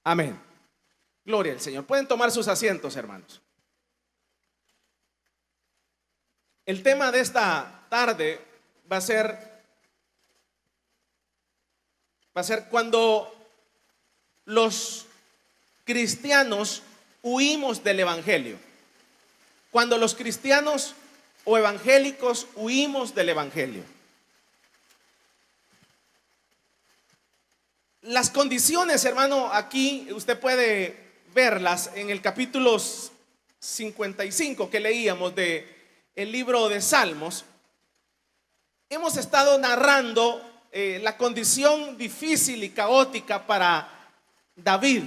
Amén. Gloria al Señor. Pueden tomar sus asientos, hermanos. El tema de esta tarde va a ser cuando los cristianos huimos del evangelio. Cuando los cristianos o evangélicos huimos del evangelio. Las condiciones, hermano, aquí usted puede verlas en el capítulo 55 que leíamos de el libro de Salmos. Hemos estado narrando la condición difícil y caótica para David.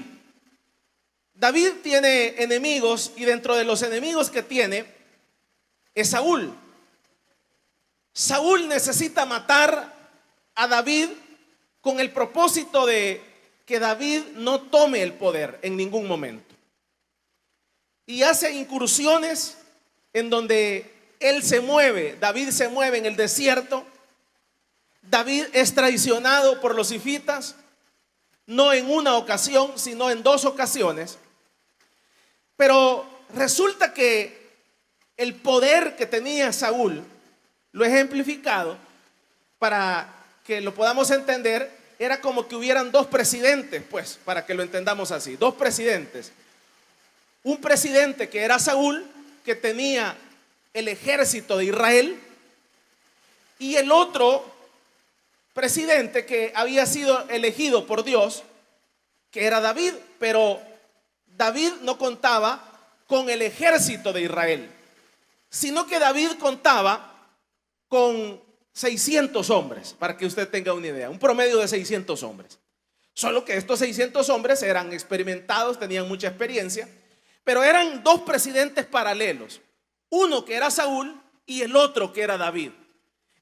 David tiene enemigos, y dentro de los enemigos que tiene es Saúl. Saúl necesita matar a David con el propósito de que David no tome el poder en ningún momento. Y hace incursiones en donde él se mueve. David se mueve en el desierto. David es traicionado por los ifitas, no en una ocasión, sino en dos ocasiones. Pero resulta que el poder que tenía Saúl, lo he ejemplificado para que lo podamos entender, era como que hubieran dos presidentes, pues, para que lo entendamos así, dos presidentes. Un presidente que era Saúl, que tenía el ejército de Israel, y el otro presidente que había sido elegido por Dios, que era David, pero David no contaba con el ejército de Israel, sino que David contaba con 600 hombres, para que usted tenga una idea, un promedio de 600 hombres. Solo que estos 600 hombres eran experimentados, tenían mucha experiencia, pero eran dos presidentes paralelos, uno que era Saúl y el otro que era David.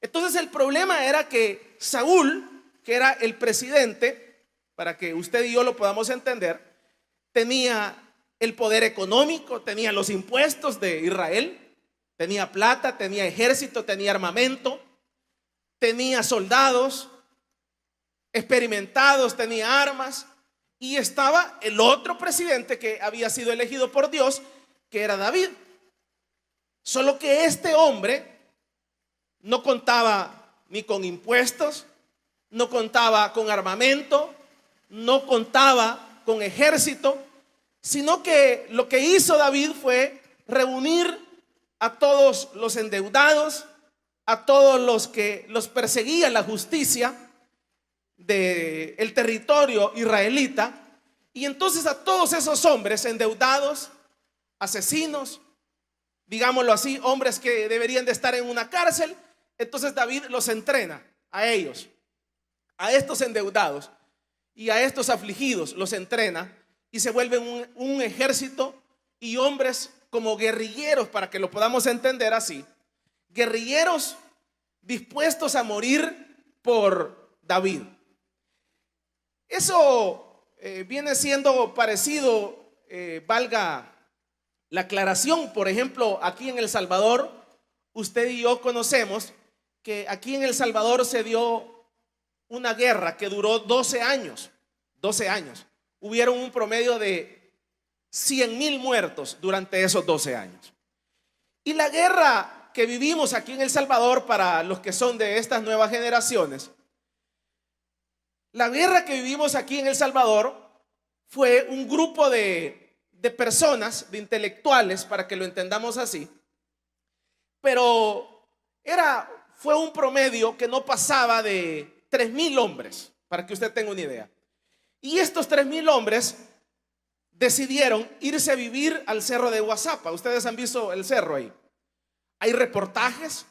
Entonces el problema era que Saúl, que era el presidente, para que usted y yo lo podamos entender, tenía el poder económico, tenía los impuestos de Israel, tenía plata, tenía ejército, tenía armamento, tenía soldados experimentados, tenía armas, y estaba el otro presidente que había sido elegido por Dios, que era David. Solo que este hombre no contaba ni con impuestos, no contaba con armamento, no contaba con ejército, sino que lo que hizo David fue reunir a todos los endeudados, a todos los que los perseguía la justicia del territorio israelita, y entonces a todos esos hombres endeudados, asesinos, digámoslo así, hombres que deberían de estar en una cárcel, entonces David los entrena a ellos, a estos endeudados y a estos afligidos, los entrena y se vuelven un ejército y hombres como guerrilleros, para que lo podamos entender así, guerrilleros dispuestos a morir por David. Eso viene siendo parecido, valga la aclaración, por ejemplo, aquí en El Salvador, usted y yo conocemos que aquí en El Salvador se dio una guerra que duró 12 años. 12 años. Hubieron un promedio de 100,000 muertos durante esos 12 años. Y la guerra que vivimos aquí en El Salvador, para los que son de estas nuevas generaciones, la guerra que vivimos aquí en El Salvador fue un grupo de personas, de intelectuales, para que lo entendamos así, pero fue un promedio que no pasaba de 3,000 hombres, para que usted tenga una idea. Y estos 3,000 hombres decidieron irse a vivir al cerro de Guazapa. Ustedes han visto el cerro ahí. Hay reportajes.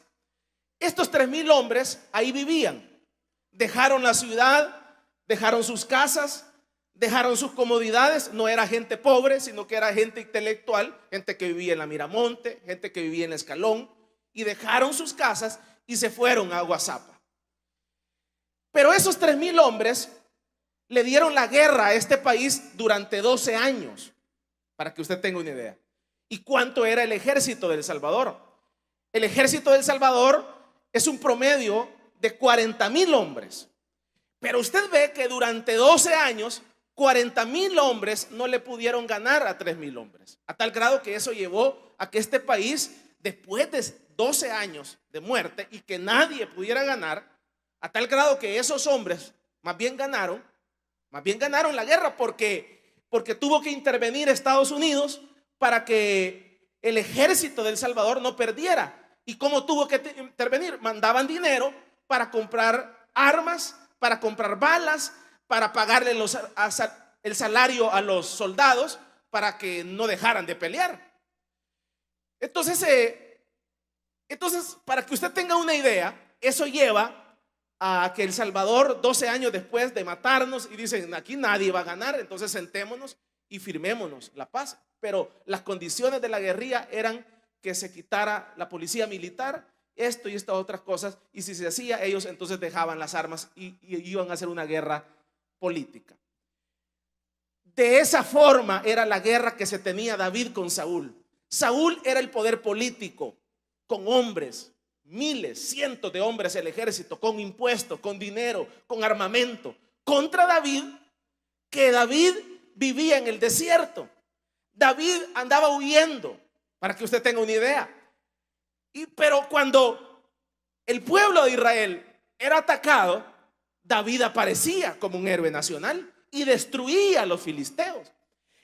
Estos 3,000 hombres ahí vivían. Dejaron la ciudad, dejaron sus casas, dejaron sus comodidades. No era gente pobre, sino que era gente intelectual, gente que vivía en la Miramonte, gente que vivía en el Escalón, y dejaron sus casas y se fueron a Guazapa. Pero esos 3,000 hombres le dieron la guerra a este país durante 12 años, para que usted tenga una idea. ¿Y cuánto era el ejército de El Salvador? El ejército de El Salvador es un promedio de 40,000 hombres. Pero usted ve que durante 12 años 40,000 hombres no le pudieron ganar a 3,000 hombres, a tal grado que eso llevó a que este país, después de 12 años de muerte y que nadie pudiera ganar, a tal grado que esos hombres más bien ganaron la guerra, porque tuvo que intervenir Estados Unidos para que el ejército de El Salvador no perdiera. ¿Y cómo tuvo que intervenir? Mandaban dinero para comprar armas, para comprar balas, para pagarle el salario a los soldados para que no dejaran de pelear. Entonces, para que usted tenga una idea, eso lleva a que El Salvador, 12 años después de matarnos, y dicen, aquí nadie va a ganar, entonces sentémonos y firmémonos la paz. Pero las condiciones de la guerrilla eran que se quitara la policía militar, esto y estas otras cosas, y si se hacía, ellos entonces dejaban las armas y iban a hacer una guerra política. De esa forma era la guerra que se tenía David con Saúl. Saúl era el poder político, con hombres, miles, cientos de hombres, el ejército, con impuestos, con dinero, con armamento, contra David, que David vivía en el desierto. David andaba huyendo, para que usted tenga una idea. Pero cuando el pueblo de Israel era atacado, David aparecía como un héroe nacional y destruía a los filisteos.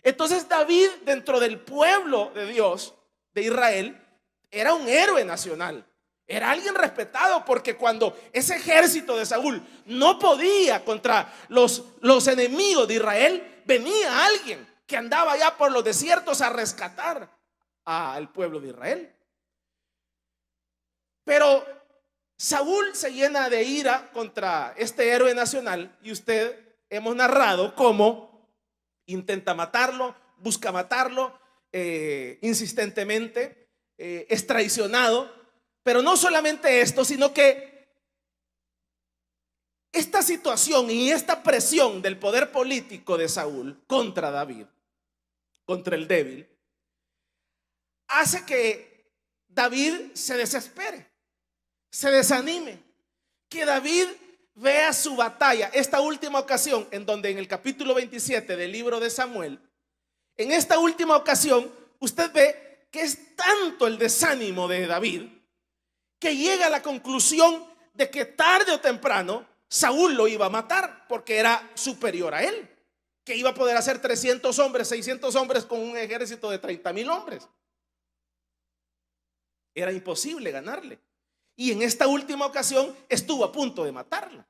Entonces David, dentro del pueblo de Dios, de Israel, era un héroe nacional. Era alguien respetado, porque cuando ese ejército de Saúl no podía contra los enemigos de Israel, venía alguien que andaba allá por los desiertos a rescatar al pueblo de Israel. Pero Saúl se llena de ira contra este héroe nacional, y hemos narrado cómo intenta matarlo, busca matarlo insistentemente, es traicionado. Pero no solamente esto, sino que esta situación y esta presión del poder político de Saúl contra David, contra el débil, hace que David se desespere, se desanime, que David vea su batalla. Esta última ocasión, en donde en el capítulo 27 del libro de Samuel, en esta última ocasión, usted ve que es tanto el desánimo de David que llega a la conclusión de que tarde o temprano Saúl lo iba a matar, porque era superior a él, que iba a poder hacer 300 hombres, 600 hombres con un ejército de 30,000 hombres. Era imposible ganarle. Y en esta última ocasión estuvo a punto de matarlo.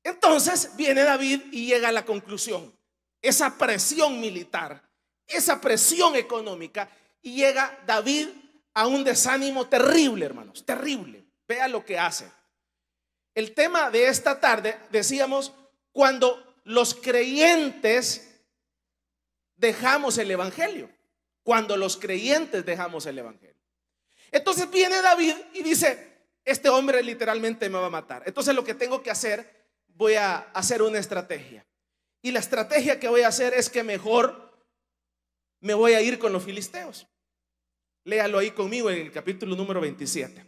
Entonces viene David y llega a la conclusión, esa presión militar, esa presión económica, y llega David a un desánimo terrible, hermanos, terrible. Vea lo que hace. El tema de esta tarde, decíamos, cuando los creyentes dejamos el evangelio. Cuando los creyentes dejamos el evangelio. Entonces viene David y dice, este hombre literalmente me va a matar. Entonces lo que tengo que hacer, voy a hacer una estrategia. Y la estrategia que voy a hacer es que mejor me voy a ir con los filisteos. Léalo ahí conmigo en el capítulo número 27,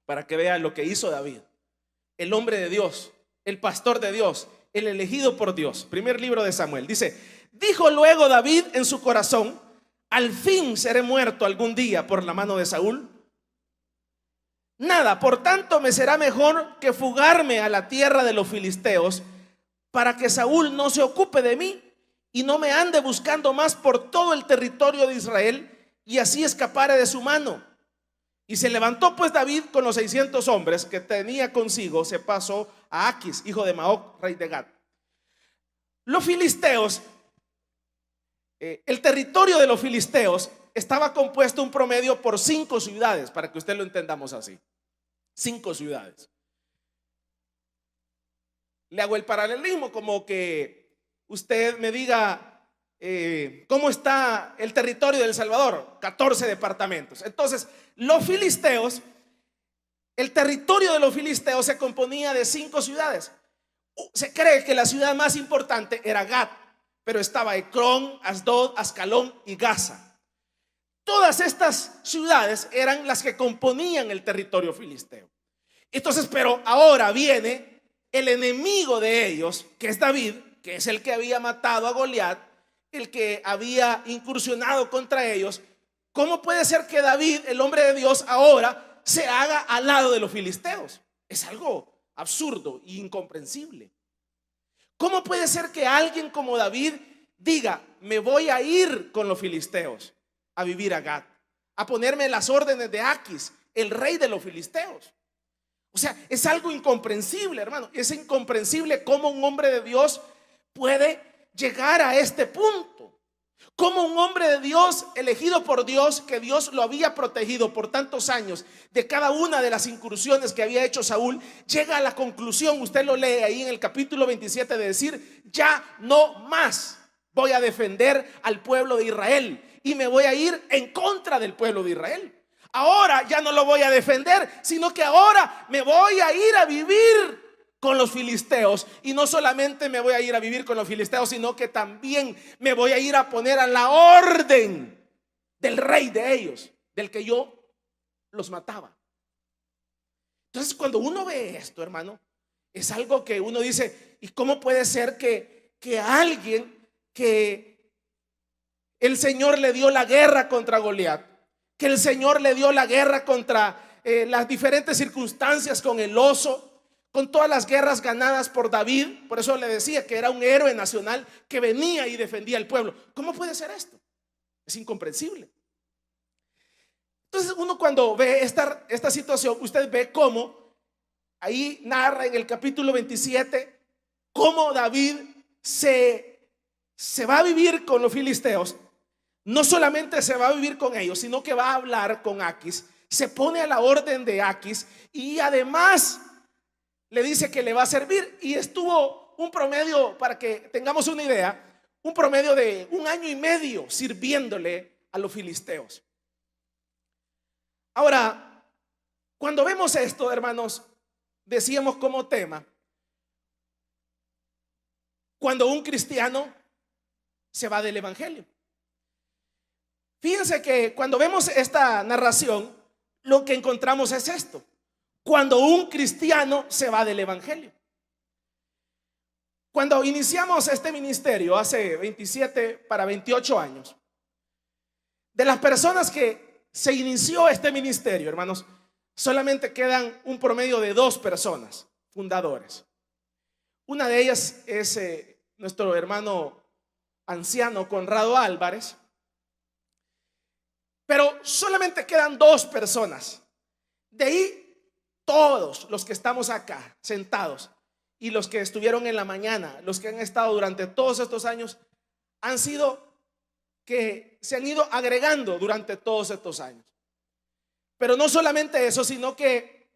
para que vea lo que hizo David, el hombre de Dios, el pastor de Dios, el elegido por Dios. Primer libro de Samuel. Dice, dijo luego David en su corazón, al fin seré muerto algún día por la mano de Saúl. Nada, por tanto me será mejor que fugarme a la tierra de los filisteos, para que Saúl no se ocupe de mí y no me ande buscando más por todo el territorio de Israel, y así escapare de su mano. Y se levantó pues David con los 600 hombres que tenía consigo, se pasó a Aquis, hijo de Maoc, rey de Gat. Los filisteos, el territorio de los filisteos estaba compuesto un promedio por 5 ciudades, para que usted lo entendamos así. 5 ciudades. Le hago el paralelismo, como que usted me diga, ¿cómo está el territorio de El Salvador? 14 departamentos. Entonces, los filisteos, el territorio de los filisteos se componía de 5 ciudades. Se cree que la ciudad más importante era Gat, pero estaba Ecrón, Asdod, Ascalón y Gaza. Todas estas ciudades eran las que componían el territorio filisteo. Entonces, pero ahora viene el enemigo de ellos, que es David, que es el que había matado a Goliat, el que había incursionado contra ellos, ¿cómo puede ser que David, el hombre de Dios, ahora se haga al lado de los filisteos? Es algo absurdo e incomprensible. ¿Cómo puede ser que alguien como David diga, me voy a ir con los filisteos a vivir a Gat, a ponerme las órdenes de Aquis, el rey de los filisteos? O sea, es algo incomprensible, hermano. Es incomprensible cómo un hombre de Dios puede llegar a este punto. Cómo un hombre de Dios, elegido por Dios, que Dios lo había protegido por tantos años de cada una de las incursiones que había hecho Saúl, llega a la conclusión, usted lo lee ahí en el capítulo 27, de decir, ya no más voy a defender al pueblo de Israel y me voy a ir en contra del pueblo de Israel. Ahora ya no lo voy a defender, sino que ahora me voy a ir a vivir con los filisteos. Y no solamente me voy a ir a vivir con los filisteos, sino que también me voy a ir a poner a la orden del rey de ellos, del que yo los mataba. Entonces, cuando uno ve esto, hermano, es algo que uno dice, ¿y cómo puede ser que alguien que el Señor le dio la guerra contra Goliat, que el Señor le dio la guerra contra las diferentes circunstancias con el oso, con todas las guerras ganadas por David? Por eso le decía que era un héroe nacional que venía y defendía al pueblo. ¿Cómo puede ser esto? Es incomprensible. Entonces uno, cuando ve esta situación, usted ve cómo ahí narra en el capítulo 27 cómo David se va a vivir con los filisteos. No solamente se va a vivir con ellos, sino que va a hablar con Aquis, se pone a la orden de Aquis y además le dice que le va a servir. Y estuvo un promedio, para que tengamos una idea, un promedio de 1 año y medio sirviéndole a los filisteos. Ahora, cuando vemos esto, hermanos, decíamos como tema, cuando un cristiano se va del evangelio. Fíjense que cuando vemos esta narración, lo que encontramos es esto: cuando un cristiano se va del evangelio. Cuando iniciamos este ministerio hace 27 para 28 años, de las personas que se inició este ministerio, hermanos, solamente quedan un promedio de 2 personas fundadores. Una de ellas es nuestro hermano anciano Conrado Álvarez. Pero solamente quedan 2 personas. De ahí, todos los que estamos acá sentados y los que estuvieron en la mañana, los que han estado durante todos estos años, han sido que se han ido agregando durante todos estos años. Pero no solamente eso, sino que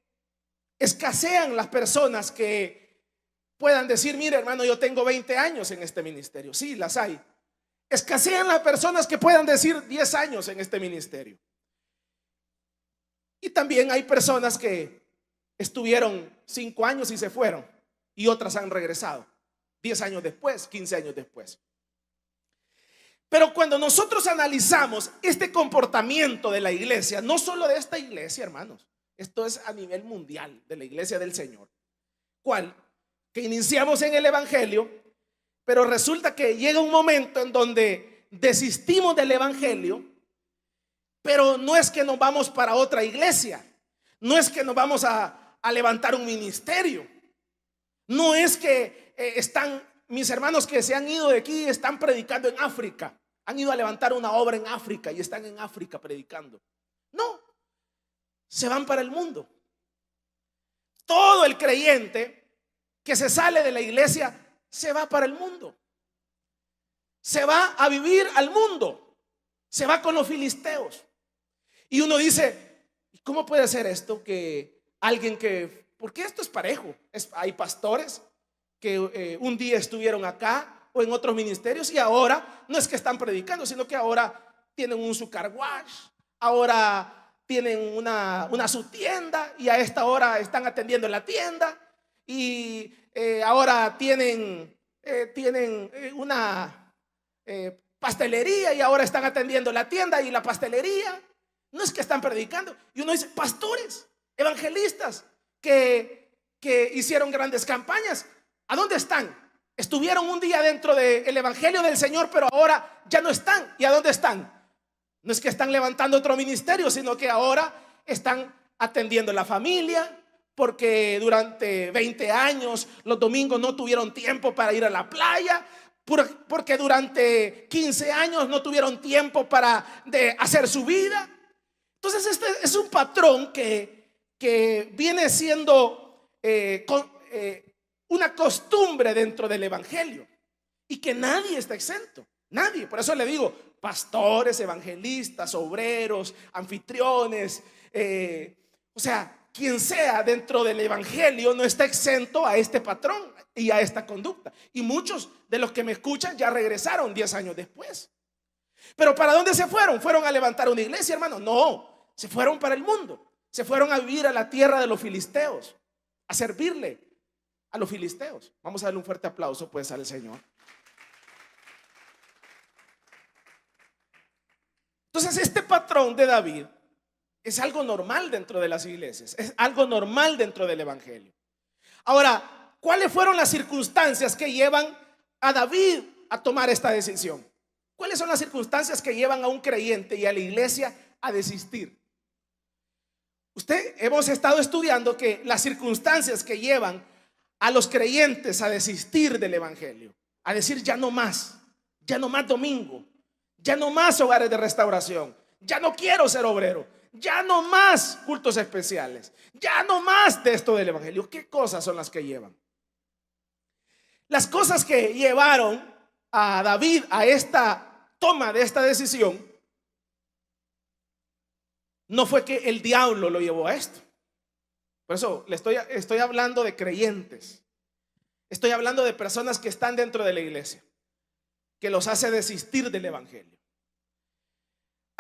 escasean las personas que puedan decir, mire, hermano, yo tengo 20 años en este ministerio. Sí, las hay. Escasean las personas que puedan decir 10 años en este ministerio. Y también hay personas que estuvieron 5 años y se fueron, y otras han regresado 10 años después, 15 años después. Pero cuando nosotros analizamos este comportamiento de la iglesia, no solo de esta iglesia, hermanos, esto es a nivel mundial, de la iglesia del Señor, ¿cuál? Que iniciamos en el evangelio, pero resulta que llega un momento en donde desistimos del evangelio, pero no es que nos vamos para otra iglesia, no es que nos vamos a levantar un ministerio, no es que están mis hermanos que se han ido de aquí, están predicando en África, han ido a levantar una obra en África y están en África predicando. No, se van para el mundo. Todo el creyente que se sale de la iglesia se va para el mundo, se va a vivir al mundo, se va con los filisteos. Y uno dice, ¿cómo puede ser esto? Que alguien que, porque esto es parejo, hay pastores que un día estuvieron acá o en otros ministerios y ahora no es que están predicando, sino que ahora tienen un sucar wash, ahora tienen una su tienda y a esta hora están atendiendo en la tienda. Y ahora tienen una pastelería y ahora están atendiendo la tienda y la pastelería. No es que están predicando. Y uno dice, pastores, evangelistas que hicieron grandes campañas, ¿a dónde están? estuvieron un día dentro del Evangelio del Señor, pero ahora ya no están. ¿Y a dónde están? No es que están levantando otro ministerio, sino que ahora están atendiendo la familia, porque durante 20 años los domingos no tuvieron tiempo para ir a la playa, porque durante 15 años no tuvieron tiempo para hacer su vida. Entonces este es un patrón que viene siendo una costumbre dentro del Evangelio, y que nadie está exento, nadie. Por eso le digo, pastores, evangelistas, obreros, anfitriones, o sea, quien sea dentro del Evangelio no está exento a este patrón y a esta conducta. Y muchos de los que me escuchan ya regresaron 10 años después. Pero ¿para dónde se fueron? ¿Fueron a levantar una iglesia, hermano? No, se fueron para el mundo. Se fueron a vivir a la tierra de los filisteos, a servirle a los filisteos. Vamos a darle un fuerte aplauso pues al Señor. Entonces este patrón de David es algo normal dentro de las iglesias, es algo normal dentro del Evangelio. Ahora, ¿cuáles fueron las circunstancias que llevan a David a tomar esta decisión? ¿Cuáles son las circunstancias que llevan a un creyente y a la iglesia a desistir? Hemos estado estudiando que las circunstancias que llevan a los creyentes a desistir del Evangelio, a decir ya no más domingo, ya no más hogares de restauración, ya no quiero ser obrero, ya no más cultos especiales, ya no más de esto del Evangelio. ¿Qué cosas son las que llevan? Las cosas que llevaron a David a esta toma de esta decisión no fue que el diablo lo llevó a esto. Por eso le estoy hablando de creyentes, estoy hablando de personas que están dentro de la iglesia, que los hace desistir del Evangelio.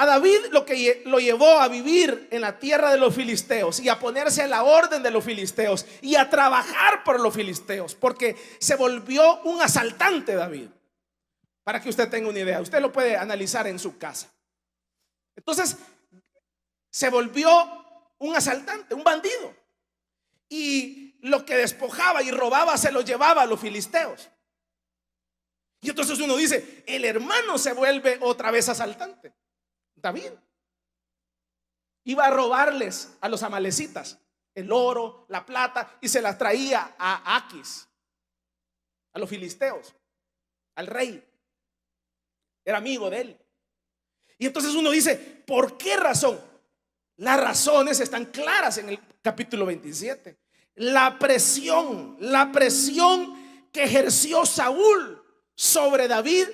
A David lo que lo llevó a vivir en la tierra de los filisteos y a ponerse a la orden de los filisteos y a trabajar por los filisteos, porque se volvió un asaltante David. Para que usted tenga una idea, usted lo puede analizar en su casa. Entonces se volvió un asaltante, un bandido, y lo que despojaba y robaba se lo llevaba a los filisteos. Y entonces uno dice, el hermano se vuelve otra vez asaltante. David iba a robarles a los amalecitas el oro, la plata, y se las traía a Aquis, a los filisteos, al rey. Era amigo de él. Y entonces uno dice, ¿por qué razón? Las razones están claras en el capítulo 27. La presión que ejerció Saúl sobre David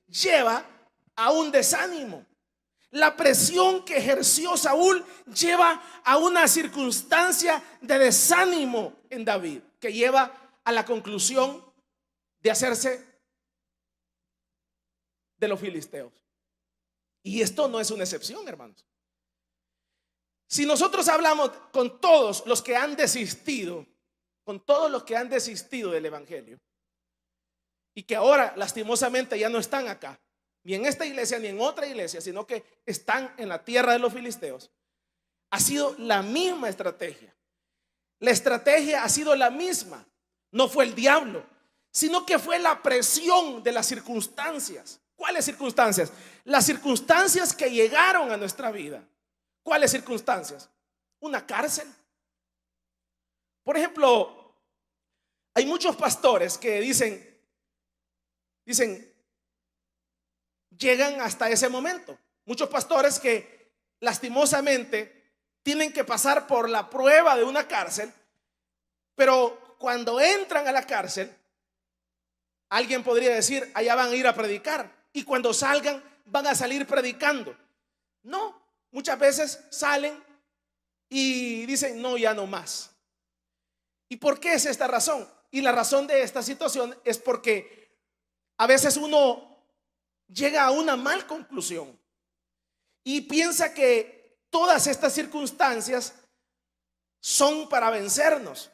lleva a un desánimo. La presión que ejerció Saúl lleva a una circunstancia de desánimo en David, que lleva a la conclusión de hacerse de los filisteos. Y esto no es una excepción, hermanos. Si nosotros hablamos con todos los que han desistido, del Evangelio, y que ahora lastimosamente ya no están acá, ni en esta iglesia ni en otra iglesia, sino que están en la tierra de los filisteos, ha sido la misma estrategia. La estrategia ha sido la misma. No fue el diablo, sino que fue la presión de las circunstancias. ¿Cuáles circunstancias? Las circunstancias que llegaron a nuestra vida. ¿Cuáles circunstancias? Una cárcel. Por ejemplo, hay muchos pastores que dicen, llegan hasta ese momento. Muchos pastores que lastimosamente tienen que pasar por la prueba de una cárcel, pero cuando entran a la cárcel, alguien podría decir, allá van a ir a predicar, y cuando salgan van a salir predicando. No, muchas veces salen y dicen, no, ya no más. ¿Y por qué es esta razón? Y la razón de esta situación es porque a veces uno llega a una mal conclusión y piensa que todas estas circunstancias son para vencernos,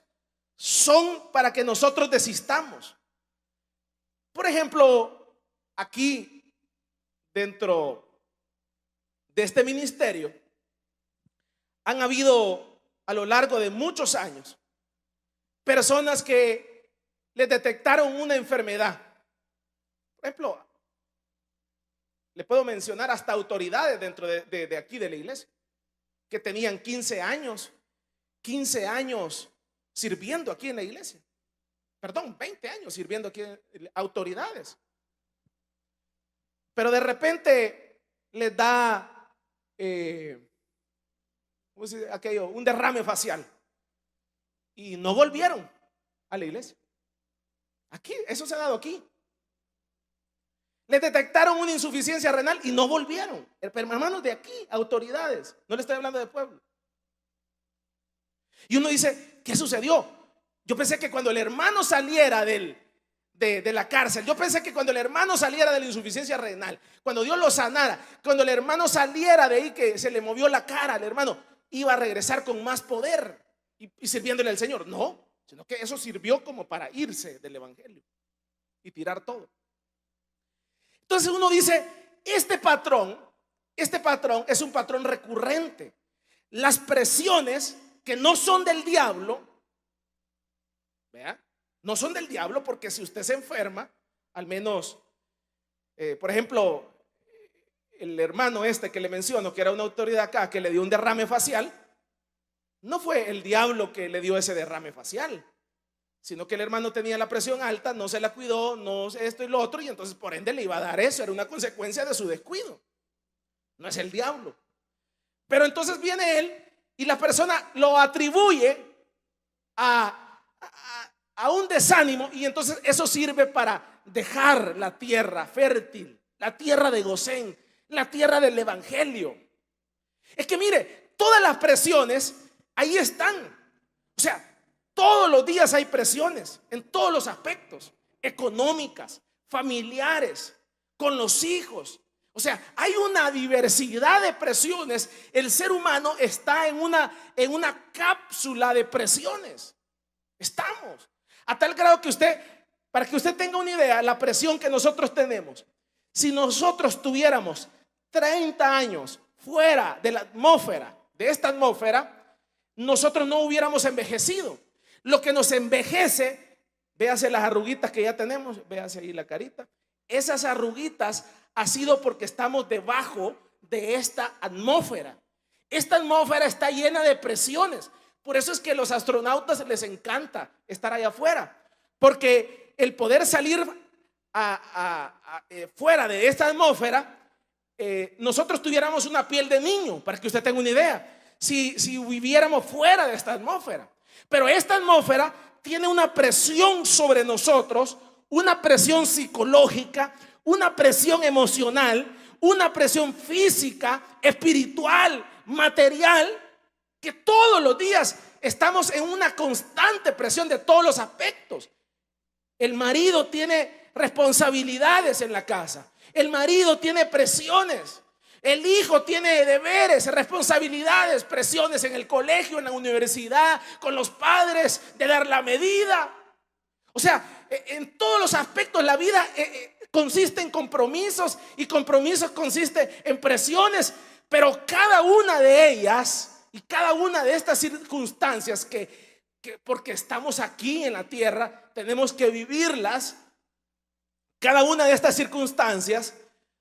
son para que nosotros desistamos. Por ejemplo, aquí dentro de este ministerio han habido a lo largo de muchos años personas que les detectaron una enfermedad. Por ejemplo, le puedo mencionar hasta autoridades dentro de aquí de la iglesia que tenían 15 años sirviendo aquí en la iglesia. Perdón, 20 años sirviendo aquí, autoridades. Pero de repente les da aquello, un derrame facial y no volvieron a la iglesia. Aquí, eso se ha dado aquí. Les detectaron una insuficiencia renal y no volvieron. Hermanos de aquí, autoridades. No le estoy hablando de pueblo. Y uno dice, ¿qué sucedió? Yo pensé que cuando el hermano saliera de la cárcel, yo pensé que cuando el hermano saliera de la insuficiencia renal, cuando Dios lo sanara, cuando el hermano saliera de ahí, que se le movió la cara al hermano, iba a regresar con más poder y sirviéndole al Señor. No, sino que eso sirvió como para irse del evangelio y tirar todo. Entonces uno dice, este patrón es un patrón recurrente. Las presiones que no son del diablo, ¿vea? No son del diablo, porque si usted se enferma, al menos, por ejemplo, el hermano que le menciono, que era una autoridad acá, que le dio un derrame facial, no fue el diablo que le dio ese derrame facial, sino que el hermano tenía la presión alta, no se la cuidó, no esto y lo otro, y entonces por ende le iba a dar eso. Era una consecuencia de su descuido. No es el diablo. Pero entonces viene él y la persona lo atribuye a un desánimo, y entonces eso sirve para dejar la tierra fértil, la tierra de Gosén, la tierra del evangelio. Es que mire, todas las presiones ahí están. O sea, todos los días hay presiones en todos los aspectos, económicas, familiares, con los hijos. O sea, hay una diversidad de presiones. El ser humano está en una cápsula de presiones. Estamos a tal grado que para que usted tenga una idea, la presión que nosotros tenemos, si nosotros tuviéramos 30 años fuera de la atmósfera, de esta atmósfera, nosotros no hubiéramos envejecido. Lo que nos envejece, véase las arruguitas que ya tenemos, véase ahí la carita. Esas arruguitas ha sido porque estamos debajo de esta atmósfera. Esta atmósfera está llena de presiones. Por eso es que a los astronautas les encanta estar allá afuera, porque el poder salir fuera de esta atmósfera, nosotros tuviéramos una piel de niño, para que usted tenga una idea, si viviéramos fuera de esta atmósfera. Pero esta atmósfera tiene una presión sobre nosotros, una presión psicológica, una presión emocional, una presión física, espiritual, material, que todos los días estamos en una constante presión de todos los aspectos. El marido tiene responsabilidades en la casa, el marido tiene presiones, el hijo tiene deberes, responsabilidades, presiones en el colegio, en la universidad, con los padres, de dar la medida. O sea, en todos los aspectos la vida consiste en compromisos, y compromisos consiste en presiones. Pero cada una de ellas y cada una de estas circunstancias que porque estamos aquí en la tierra, tenemos que vivirlas. Cada una de estas circunstancias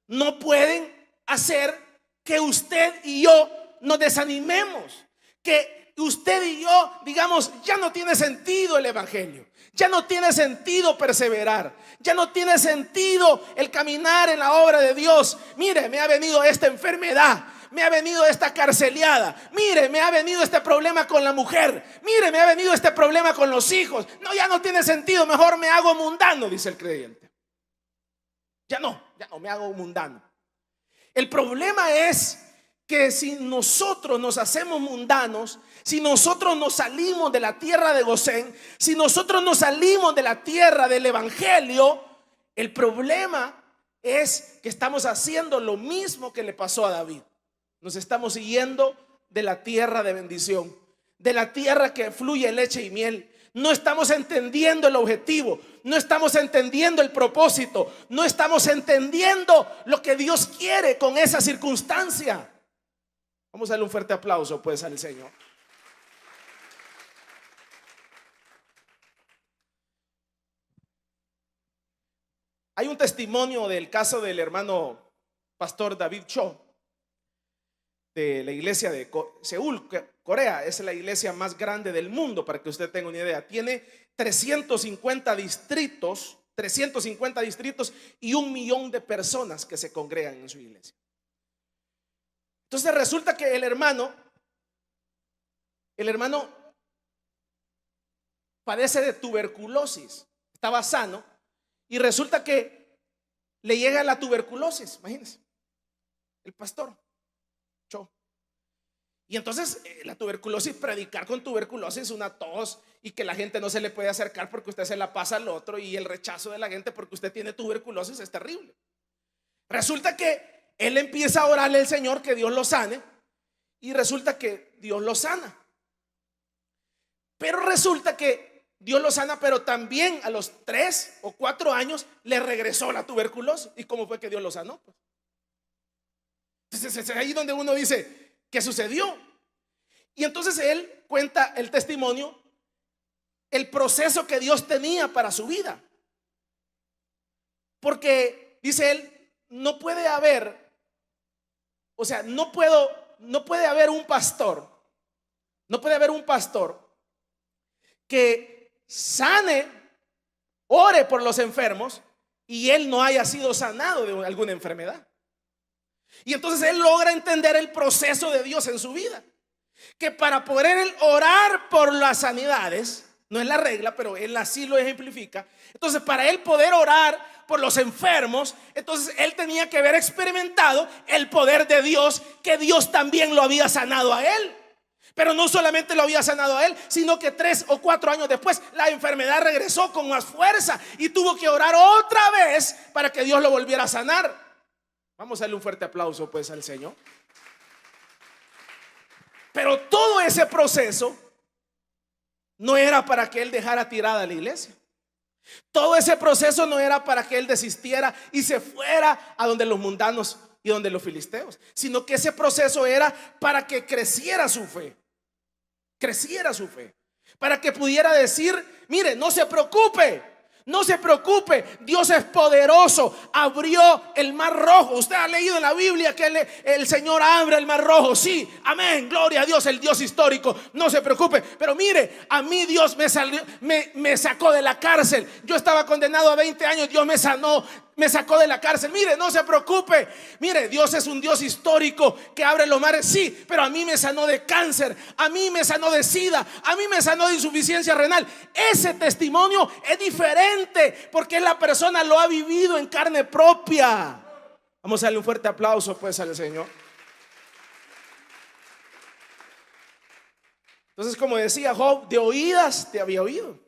no pueden hacer que usted y yo nos desanimemos, que usted y yo digamos, ya no tiene sentido el evangelio, ya no tiene sentido perseverar, ya no tiene sentido el caminar en la obra de Dios. Mire, me ha venido esta enfermedad, me ha venido esta carceliada, mire, me ha venido este problema con la mujer, mire, me ha venido este problema con los hijos. No, ya no tiene sentido, mejor me hago mundano, dice el creyente. Ya no me hago mundano. El problema es que si nosotros nos hacemos mundanos, si nosotros nos salimos de la tierra de Gosén, si nosotros nos salimos de la tierra del evangelio, el problema es que estamos haciendo lo mismo que le pasó a David. Nos estamos yendo de la tierra de bendición, de la tierra que fluye leche y miel. No estamos entendiendo el objetivo, no estamos entendiendo el propósito, no estamos entendiendo lo que Dios quiere con esa circunstancia. Vamos a darle un fuerte aplauso pues al Señor. Hay un testimonio del caso del hermano pastor David Cho de la iglesia de Seúl, Corea. Es la iglesia más grande del mundo, para que usted tenga una idea. Tiene 350 distritos y 1 millón de personas que se congregan en su iglesia. Entonces resulta que el hermano padece de tuberculosis. Estaba sano y resulta que le llega la tuberculosis. Imagínense, el pastor Cho. Y entonces la tuberculosis, predicar con tuberculosis, una tos, y que la gente no se le puede acercar porque usted se la pasa al otro, y el rechazo de la gente porque usted tiene tuberculosis es terrible. Resulta que él empieza a orarle al Señor que Dios lo sane, y resulta que Dios lo sana. Pero resulta que Dios lo sana, pero también a los 3 o 4 años le regresó la tuberculosis. ¿Y cómo fue que Dios lo sanó? Pues entonces es ahí donde uno dice, ¿qué sucedió? Y entonces él cuenta el testimonio, el proceso que Dios tenía para su vida. Porque dice él, no puede haber un pastor que sane, ore por los enfermos y él no haya sido sanado de alguna enfermedad. Y entonces él logra entender el proceso de Dios en su vida, que para poder él orar por las sanidades, no es la regla, pero él así lo ejemplifica. Entonces, para él poder orar por los enfermos, entonces él tenía que haber experimentado el poder de Dios, que Dios también lo había sanado a él. Pero no solamente lo había sanado a él, sino que 3 o 4 años después la enfermedad regresó con más fuerza y tuvo que orar otra vez para que Dios lo volviera a sanar. Vamos a darle un fuerte aplauso pues al Señor. Pero todo ese proceso no era para que él dejara tirada la iglesia. Todo ese proceso no era para que él desistiera y se fuera a donde los mundanos y donde los filisteos, sino que ese proceso era para que creciera su fe, para que pudiera decir, mire, no se preocupe, Dios es poderoso, abrió el mar rojo. Usted ha leído en la Biblia que el Señor abre el mar rojo. Sí, amén, gloria a Dios, el Dios histórico. No se preocupe, pero mire, a mí Dios me sacó de la cárcel. Yo estaba condenado a 20 años, Dios me sanó, me sacó de la cárcel. Mire, no se preocupe, mire, Dios es un Dios histórico que abre los mares. Sí, pero a mí me sanó de cáncer, a mí me sanó de sida, a mí me sanó de insuficiencia renal. Ese testimonio es diferente porque la persona lo ha vivido en carne propia. Vamos a darle un fuerte aplauso pues al Señor. Entonces, como decía Job, de oídas te había oído,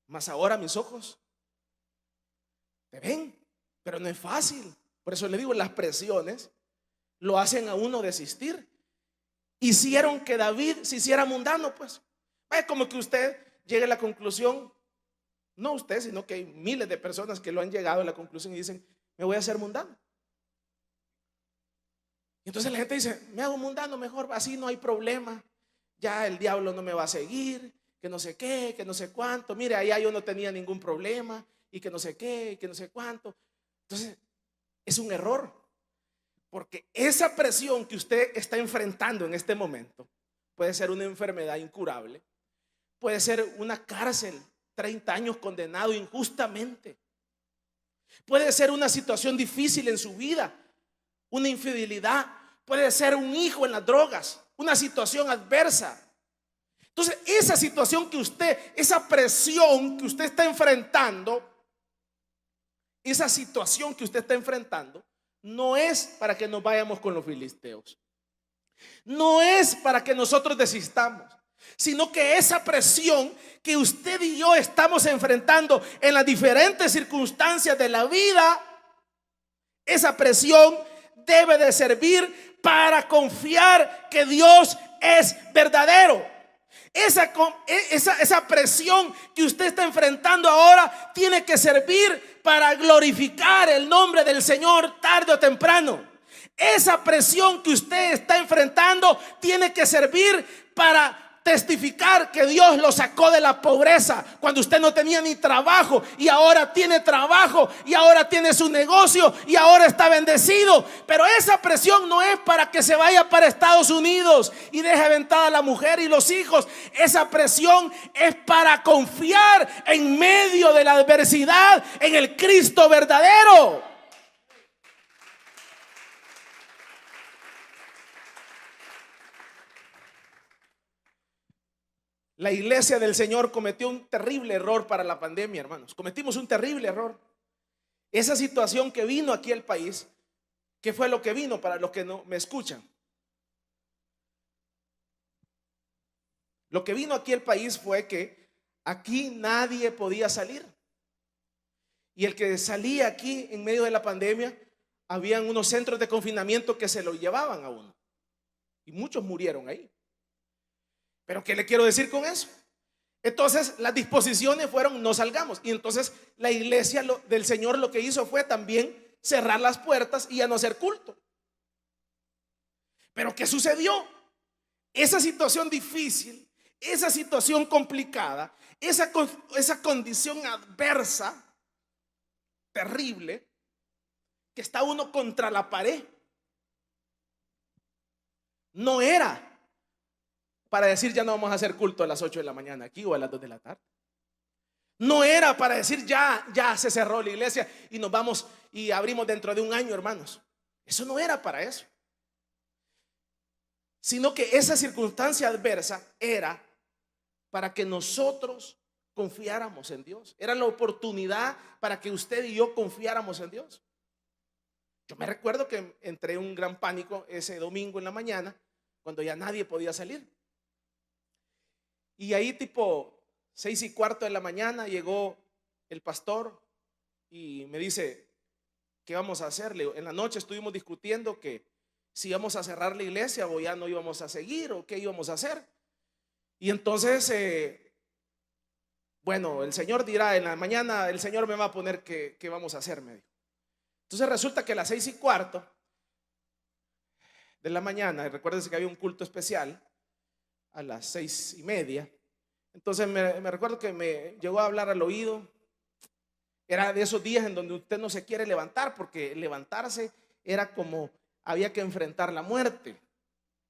mas ahora mis ojos te ven. Pero no es fácil. Por eso le digo, las presiones lo hacen a uno desistir. Hicieron que David se hiciera mundano. Pues es como que usted llegue a la conclusión, no usted, sino que hay miles de personas que lo han llegado a la conclusión y dicen, me voy a hacer mundano. Y entonces la gente dice, me hago mundano mejor, así no hay problema, ya el diablo no me va a seguir, que no sé qué, que no sé cuánto. Mire, allá yo no tenía ningún problema y que no sé qué, que no sé cuánto. Entonces es un error, porque esa presión que usted está enfrentando en este momento puede ser una enfermedad incurable, puede ser una cárcel, 30 años condenado injustamente, puede ser una situación difícil en su vida, una infidelidad, puede ser un hijo en las drogas, una situación adversa. Entonces esa situación que usted, esa presión que usted está enfrentando, esa situación que usted está enfrentando, no es para que nos vayamos con los filisteos, no es para que nosotros desistamos, sino que esa presión que usted y yo estamos enfrentando en las diferentes circunstancias de la vida, esa presión debe de servir para confiar que Dios es verdadero. Esa presión que usted está enfrentando ahora tiene que servir para glorificar el nombre del Señor tarde o temprano. Esa presión que usted está enfrentando tiene que servir para testificar que Dios lo sacó de la pobreza cuando usted no tenía ni trabajo y ahora tiene trabajo y ahora tiene su negocio y ahora está bendecido. Pero esa presión no es para que se vaya para Estados Unidos y deje aventada a la mujer y los hijos. Esa presión es para confiar en medio de la adversidad en el Cristo verdadero. La iglesia del Señor cometió un terrible error para la pandemia, hermanos. Cometimos un terrible error. Esa situación que vino aquí al país, ¿qué fue lo que vino para los que no me escuchan? Lo que vino aquí al país fue que aquí nadie podía salir. Y el que salía aquí en medio de la pandemia, habían unos centros de confinamiento que se lo llevaban a uno. Y muchos murieron ahí. Pero ¿qué le quiero decir con eso? Entonces las disposiciones fueron: no salgamos. Y entonces la iglesia del Señor lo que hizo fue también cerrar las puertas y ya no hacer culto. Pero ¿qué sucedió? Esa situación difícil, esa situación complicada, esa condición adversa, terrible, que está uno contra la pared, no era para decir ya no vamos a hacer culto a las 8 de la mañana aquí o a las 2 de la tarde. No era para decir ya se cerró la iglesia y nos vamos y abrimos dentro de un año, hermanos. Eso no era para eso. Sino que esa circunstancia adversa era para que nosotros confiáramos en Dios. Era la oportunidad para que usted y yo confiáramos en Dios. Yo me recuerdo que entré en un gran pánico ese domingo en la mañana, cuando ya nadie podía salir. Y ahí tipo 6:15 de la mañana llegó el pastor y me dice: ¿qué vamos a hacer? En la noche estuvimos discutiendo que si íbamos a cerrar la iglesia o ya no íbamos a seguir o qué íbamos a hacer. Y entonces, bueno, el Señor dirá, en la mañana el Señor me va a poner qué vamos a hacer, me dijo. Entonces resulta que a las 6:15 de la mañana, recuérdense que había un culto especial a las 6:30. Entonces me recuerdo que me llegó a hablar al oído. Era de esos días en donde usted no se quiere levantar, porque levantarse era como había que enfrentar la muerte,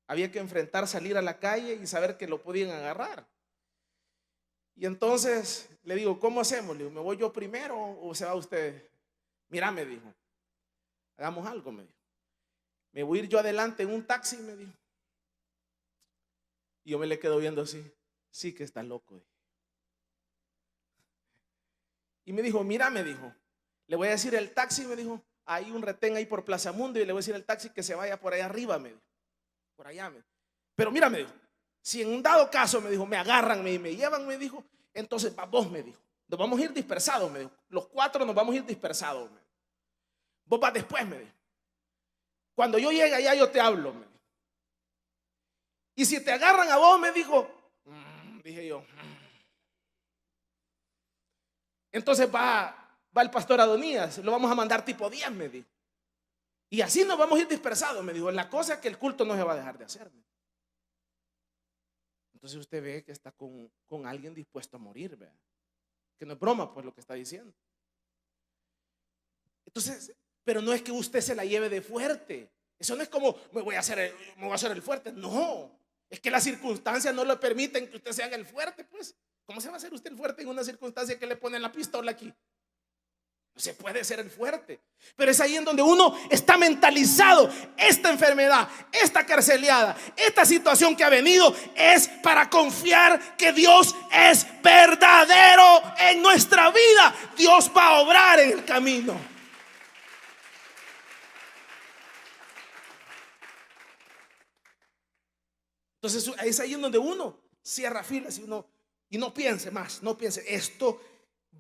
había que enfrentar salir a la calle y saber que lo podían agarrar. Y entonces le digo: ¿cómo hacemos? Le digo: ¿me voy yo primero o se va usted? Mira, me dijo, hagamos algo, me dijo. Me voy a ir yo adelante en un taxi, me dijo. Y yo me le quedo viendo así. Sí que está loco. Y me dijo: mira, me dijo, le voy a decir el taxi, me dijo, hay un retén ahí por Plaza Mundo y le voy a decir al taxi que se vaya por allá arriba, me dijo, por allá, me dijo. Pero mira, me dijo, si en un dado caso, me dijo, me agarran y me llevan, me dijo, entonces vos, me dijo, nos vamos a ir dispersados, me dijo, los 4 nos vamos a ir dispersados, me dijo. Vos vas después, me dijo. Cuando yo llegue allá yo te hablo, me dijo. Y si te agarran a vos, me dijo, dije yo, entonces va el pastor Adonías, lo vamos a mandar tipo 10, me dijo. Y así nos vamos a ir dispersados, me dijo. La cosa es que el culto no se va a dejar de hacer. Entonces usted ve que está con alguien dispuesto a morir, ¿verdad? Que no es broma, pues, lo que está diciendo. Entonces, pero no es que usted se la lleve de fuerte. Eso no es como me voy a hacer el fuerte. No, es que las circunstancias no le permiten que usted se haga el fuerte, pues. ¿Cómo se va a hacer usted el fuerte en una circunstancia que le ponen la pistola aquí? No se puede ser el fuerte. Pero es ahí en donde uno está mentalizado. Esta enfermedad, esta carceleada, esta situación que ha venido es para confiar que Dios es verdadero en nuestra vida. Dios va a obrar en el camino. Entonces es ahí en donde uno cierra filas y no piense más, no piense, esto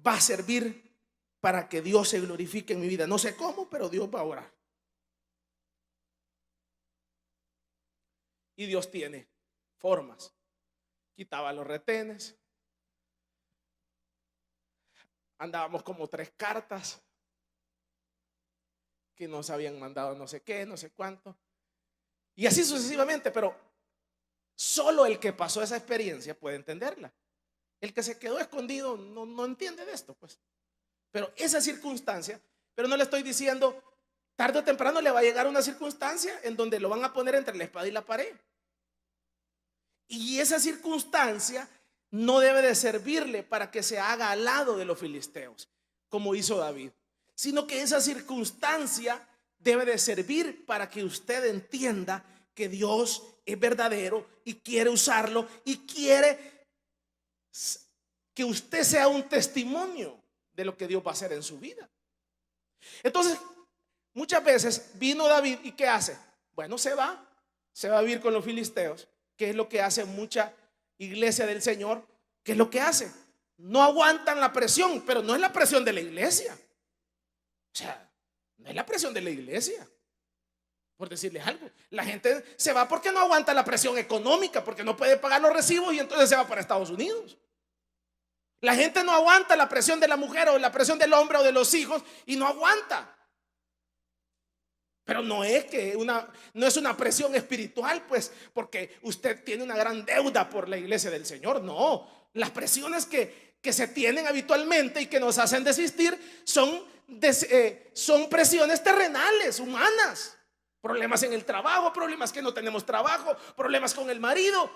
va a servir para que Dios se glorifique en mi vida. No sé cómo, pero Dios va a orar. Y Dios tiene formas. Quitaba los retenes. Andábamos como 3 cartas que nos habían mandado no sé qué, no sé cuánto. Y así sucesivamente, pero Solo el que pasó esa experiencia puede entenderla. El que se quedó escondido no entiende de esto, pues. Pero esa circunstancia, pero no le estoy diciendo, tarde o temprano le va a llegar una circunstancia en donde lo van a poner entre la espada y la pared. Y esa circunstancia no debe de servirle para que se haga al lado de los filisteos, como hizo David, sino que esa circunstancia debe de servir para que usted entienda que Dios es verdadero y quiere usarlo y quiere que usted sea un testimonio de lo que Dios va a hacer en su vida. Entonces, muchas veces vino David y ¿qué hace? Bueno, se va a vivir con los filisteos, que es lo que hace mucha iglesia del Señor. ¿Qué es lo que hace? No aguantan la presión, pero no es la presión de la iglesia. O sea, no es la presión de la iglesia. Por decirles algo, la gente se va porque no aguanta la presión económica, porque no puede pagar los recibos y entonces se va para Estados Unidos. La gente no aguanta la presión de la mujer o la presión del hombre o de los hijos y no aguanta. Pero no es una presión espiritual, pues, porque usted tiene una gran deuda por la iglesia del Señor. No, las presiones que se tienen habitualmente y que nos hacen desistir son presiones terrenales, humanas. Problemas en el trabajo, problemas que no tenemos trabajo, problemas con el marido.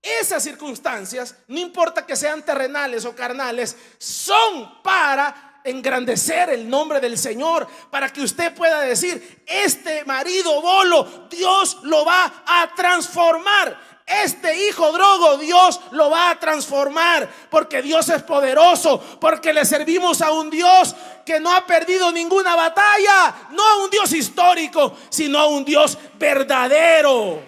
Esas circunstancias, no importa que sean terrenales o carnales, son para engrandecer el nombre del Señor, para que usted pueda decir: este marido bolo, Dios lo va a transformar. Este hijo drogo, Dios lo va a transformar, porque Dios es poderoso, porque le servimos a un Dios que no ha perdido ninguna batalla, no a un Dios histórico, sino a un Dios verdadero.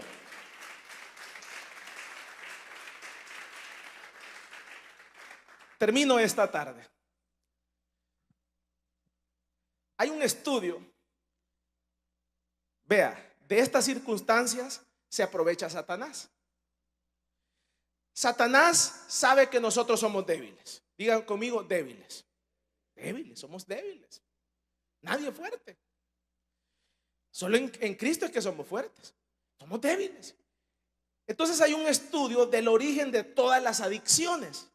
Termino esta tarde. Hay un estudio, vea, de estas circunstancias se aprovecha Satanás. Satanás sabe que nosotros somos débiles. Digan conmigo, débiles. Débiles, somos débiles. Nadie es fuerte. Solo en Cristo es que somos fuertes. Somos débiles. Entonces hay un estudio del origen de todas las adicciones.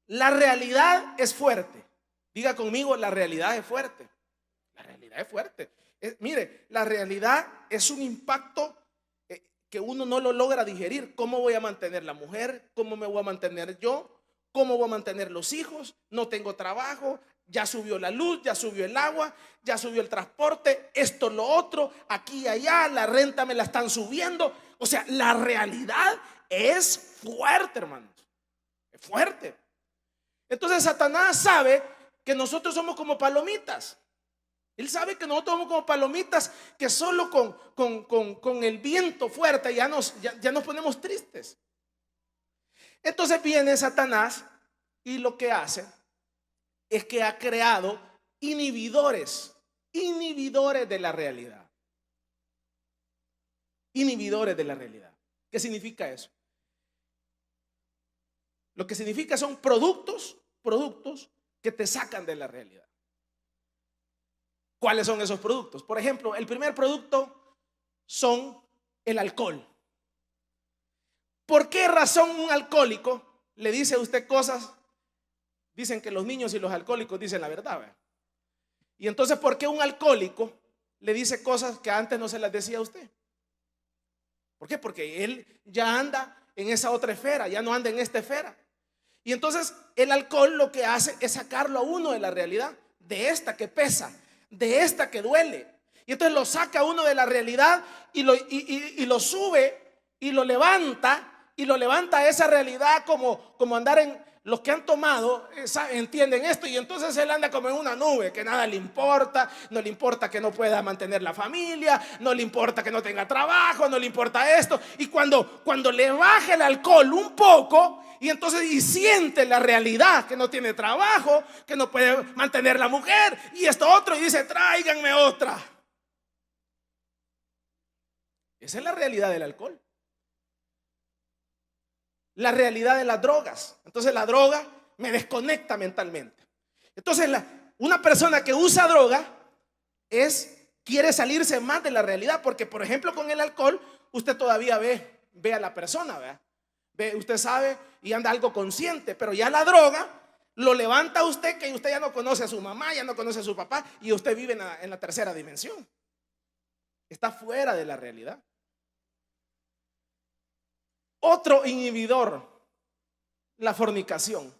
La realidad es fuerte. Diga conmigo, la realidad es fuerte. La realidad es fuerte. Mire, la realidad es un impacto que uno no lo logra digerir. ¿Cómo voy a mantener la mujer? ¿Cómo me voy a mantener yo? ¿Cómo voy a mantener los hijos? No tengo trabajo, ya subió la luz, ya subió el agua, ya subió el transporte, esto, lo otro, aquí y allá, la renta me la están subiendo. O sea, la realidad es fuerte, hermanos. Es fuerte. Entonces Satanás sabe que nosotros somos como palomitas. Él sabe que nosotros somos como palomitas que solo con el viento fuerte ya nos ponemos tristes. Entonces viene Satanás y lo que hace es que ha creado inhibidores de la realidad. Inhibidores de la realidad. ¿Qué significa eso? Lo que significa son productos que te sacan de la realidad. ¿Cuáles son esos productos? Por ejemplo, el primer producto son el alcohol. ¿Por qué razón un alcohólico le dice a usted cosas? Dicen que los niños y los alcohólicos dicen la verdad, ¿verdad? Y entonces, ¿por qué un alcohólico le dice cosas que antes no se las decía a usted? ¿Por qué? Porque él ya anda en esa otra esfera, ya no anda en esta esfera. Y entonces el alcohol lo que hace es sacarlo a uno de la realidad, de esta que pesa, de esta que duele. Y entonces lo saca a uno de la realidad y lo sube y lo levanta a esa realidad como andar en los que han tomado, entienden esto, y entonces él anda como en una nube que nada le importa, no le importa que no pueda mantener la familia, no le importa que no tenga trabajo, no le importa esto. Y cuando le baja el alcohol un poco, y entonces siente la realidad, que no tiene trabajo, que no puede mantener la mujer y esto otro, y dice: tráiganme otra. Esa es la realidad del alcohol. La realidad de las drogas. Entonces la droga me desconecta mentalmente. Entonces una persona que usa droga quiere salirse más de la realidad, porque por ejemplo con el alcohol usted todavía ve ve a la persona, ¿verdad? Ve, usted sabe y anda algo consciente, pero ya la droga lo levanta a usted, que usted ya no conoce a su mamá, ya no conoce a su papá, y usted vive en la tercera dimensión. Está fuera de la realidad. Otro inhibidor, la fornicación.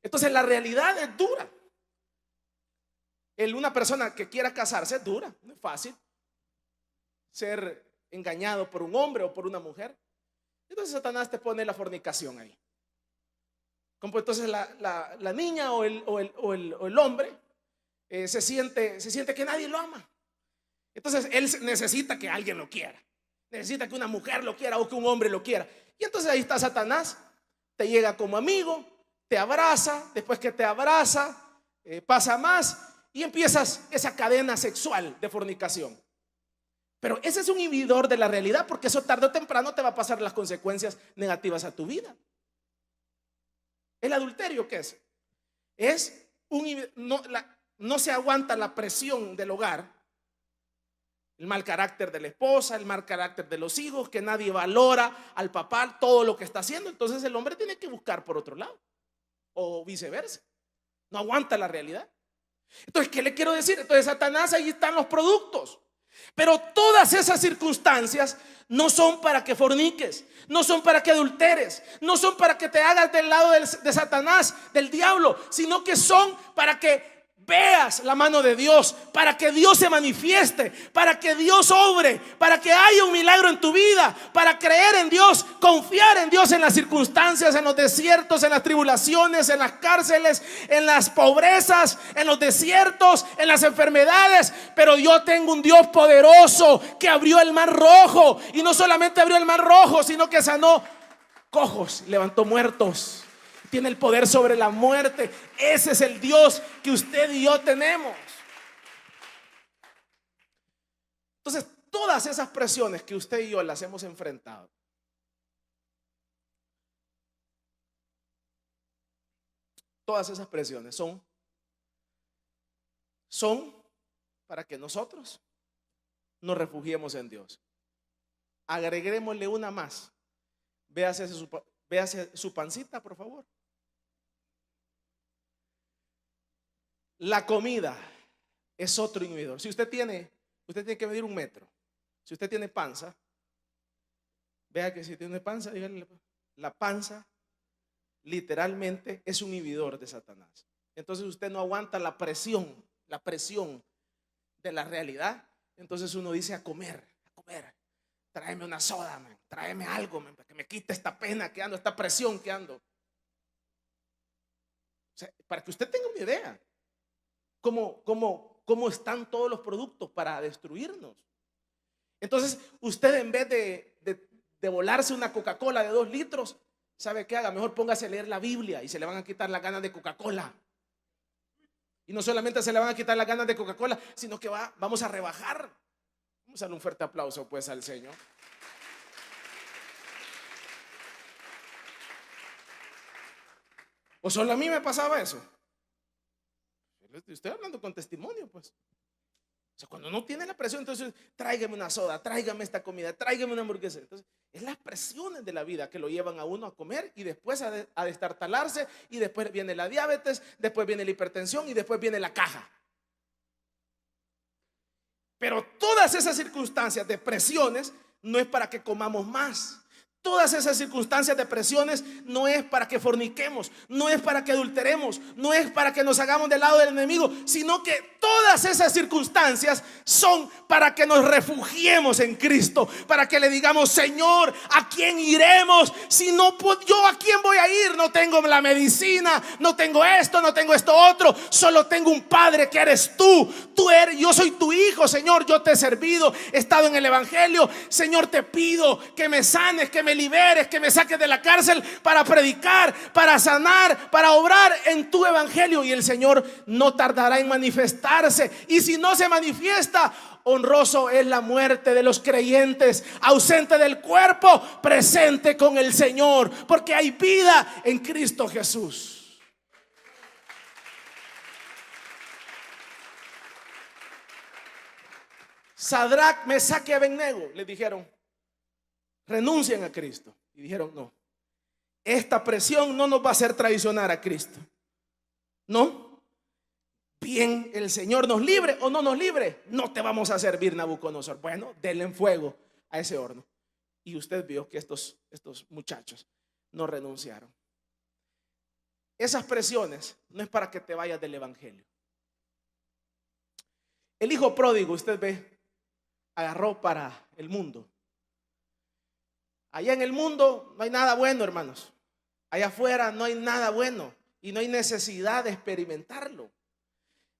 Entonces la realidad es dura. Una persona que quiera casarse es dura, no es fácil ser engañado por un hombre o por una mujer. Entonces Satanás te pone la fornicación ahí. Como entonces la niña o el hombre se siente que nadie lo ama. Entonces él necesita que alguien lo quiera. Necesita que una mujer lo quiera o que un hombre lo quiera. Y entonces ahí está Satanás. Te llega como amigo, te abraza. Después que te abraza, pasa más y empiezas esa cadena sexual de fornicación. Pero ese es un inhibidor de la realidad, porque eso tarde o temprano te va a pasar las consecuencias negativas a tu vida. ¿El adulterio qué es? Es no se aguanta la presión del hogar, el mal carácter de la esposa, el mal carácter de los hijos, que nadie valora al papá todo lo que está haciendo. Entonces el hombre tiene que buscar por otro lado, o viceversa. No aguanta la realidad. Entonces, ¿qué le quiero decir? Entonces Satanás, ahí están los productos. Pero todas esas circunstancias no son para que forniques, no son para que adulteres, no son para que te hagas del lado de Satanás, del diablo, sino que son para que veas la mano de Dios, para que Dios se manifieste, para que Dios obre, para que haya un milagro en tu vida, para creer en Dios, confiar en Dios en las circunstancias, en los desiertos, en las tribulaciones, en las cárceles, en las pobrezas, en los desiertos, en las enfermedades. Pero yo tengo un Dios poderoso que abrió el mar rojo, y no solamente abrió el mar rojo, sino que sanó cojos, levantó muertos. Tiene el poder sobre la muerte. Ese es el Dios que usted y yo tenemos. Entonces, todas esas presiones que usted y yo las hemos enfrentado, todas esas presiones son para que nosotros nos refugiemos en Dios. Agreguémosle una más. Véase su pancita, por favor. La comida es otro inhibidor. Si usted tiene que medir 1 metro. Si usted tiene panza, vea que si tiene panza, dígale, la panza literalmente es un inhibidor de Satanás. Entonces usted no aguanta la presión de la realidad. Entonces uno dice a comer. Tráeme una soda, man. Tráeme algo, man, para que me quite esta pena que ando, esta presión que ando. O sea, para que usted tenga una idea cómo están todos los productos para destruirnos. Entonces usted, en vez de volarse una Coca-Cola de 2 litros, ¿sabe qué haga? Mejor póngase a leer la Biblia y se le van a quitar las ganas de Coca-Cola. Y no solamente se le van a quitar las ganas de Coca-Cola, sino que vamos a rebajar. Vamos a darle un fuerte aplauso pues al Señor. ¿O solo a mí me pasaba eso? Estoy hablando con testimonio, pues. O sea, cuando no tiene la presión, entonces tráigame una soda, tráigame esta comida, tráigame una hamburguesa. Entonces, es las presiones de la vida que lo llevan a uno a comer y después a destartalarse, y después viene la diabetes, después viene la hipertensión y después viene la caja. Pero todas esas circunstancias de presiones no es para que comamos más. Todas esas circunstancias de presiones no es para que forniquemos, no es para que adulteremos, no es para que nos hagamos del lado del enemigo, sino que todas esas circunstancias son para que nos refugiemos en Cristo, para que le digamos: Señor, ¿a quién iremos? Si no, yo ¿a quién voy a ir? No tengo la medicina, no tengo esto, no tengo esto otro, solo tengo un Padre que eres tú. Yo soy tu hijo, Señor, yo te he servido, he estado en el evangelio. Señor, te pido que me sanes, que me liberes, que me saques de la cárcel para predicar, para sanar, para obrar en tu evangelio. Y el Señor no tardará en manifestarse. Y si no se manifiesta, honroso es la muerte de los creyentes, ausente del cuerpo, presente con el Señor, porque hay vida en Cristo Jesús. Sadrach, Mesac y Abednego le dijeron: renuncian a Cristo. Y dijeron, no, esta presión no nos va a hacer traicionar a Cristo. No, bien, el Señor nos libre o no nos libre, no te vamos a servir, Nabucodonosor. Bueno, denle en fuego a ese horno. Y usted vio que estos muchachos no renunciaron. Esas presiones no es para que te vayas del evangelio. El hijo pródigo, usted ve, agarró para el mundo. Allá en el mundo no hay nada bueno, hermanos. Allá afuera no hay nada bueno y no hay necesidad de experimentarlo.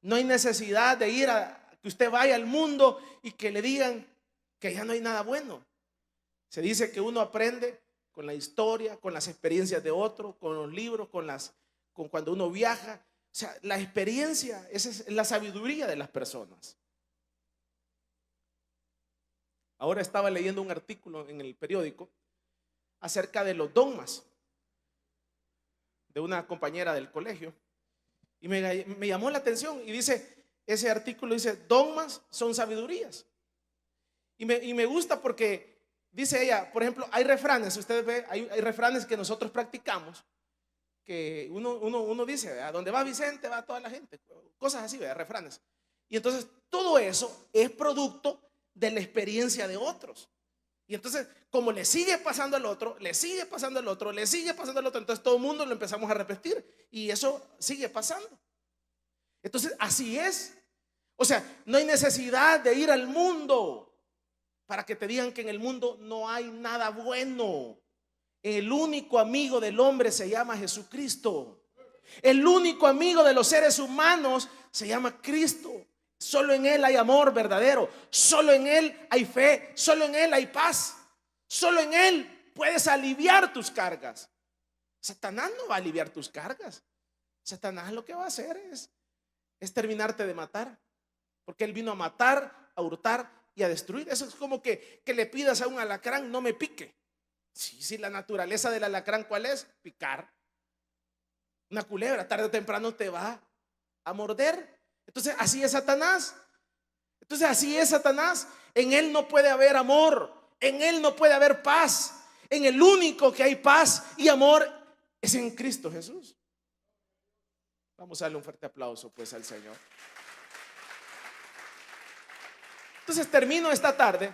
No hay necesidad de ir a que usted vaya al mundo y que le digan que ya no hay nada bueno. Se dice que uno aprende con la historia, con las experiencias de otro, con los libros, con cuando uno viaja. O sea, la experiencia, esa es la sabiduría de las personas. Ahora estaba leyendo un artículo en el periódico acerca de los dogmas de una compañera del colegio y me llamó la atención y dice, ese artículo dice, dogmas son sabidurías. Y me gusta porque dice ella, por ejemplo, hay refranes, ustedes ven, hay refranes que nosotros practicamos, que uno dice, a donde va Vicente va toda la gente, cosas así, ¿verdad? Refranes. Y entonces todo eso es producto de la experiencia de otros. Y entonces, como le sigue pasando al otro, le sigue pasando al otro, le sigue pasando al otro, entonces todo el mundo lo empezamos a repetir y eso sigue pasando. Entonces, así es. O sea, no hay necesidad de ir al mundo para que te digan que en el mundo no hay nada bueno. El único amigo del hombre se llama Jesucristo. El único amigo de los seres humanos se llama Cristo. Solo en Él hay amor verdadero. Solo en Él hay fe. Solo en Él hay paz. Solo en Él puedes aliviar tus cargas. Satanás no va a aliviar tus cargas. Satanás lo que va a hacer es terminarte de matar. Porque Él vino a matar, a hurtar y a destruir. Eso es como que le pidas a un alacrán, no me pique. Sí, la naturaleza del alacrán, ¿cuál es? Picar. Una culebra, tarde o temprano te va a morder. Entonces así es Satanás. En él no puede haber amor, en él no puede haber paz. En el único que hay paz y amor es en Cristo Jesús. Vamos a darle un fuerte aplauso pues al Señor. Entonces termino esta tarde,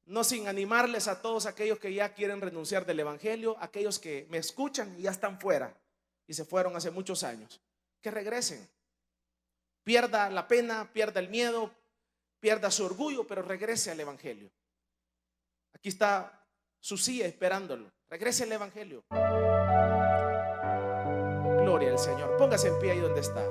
no sin animarles a todos aquellos que ya quieren renunciar del evangelio, aquellos que me escuchan y ya están fuera y se fueron hace muchos años, que regresen. Pierda la pena, pierda el miedo, pierda su orgullo, pero regrese al evangelio. Aquí está su silla esperándolo. Regrese al evangelio. Gloria al Señor. Póngase en pie ahí donde está.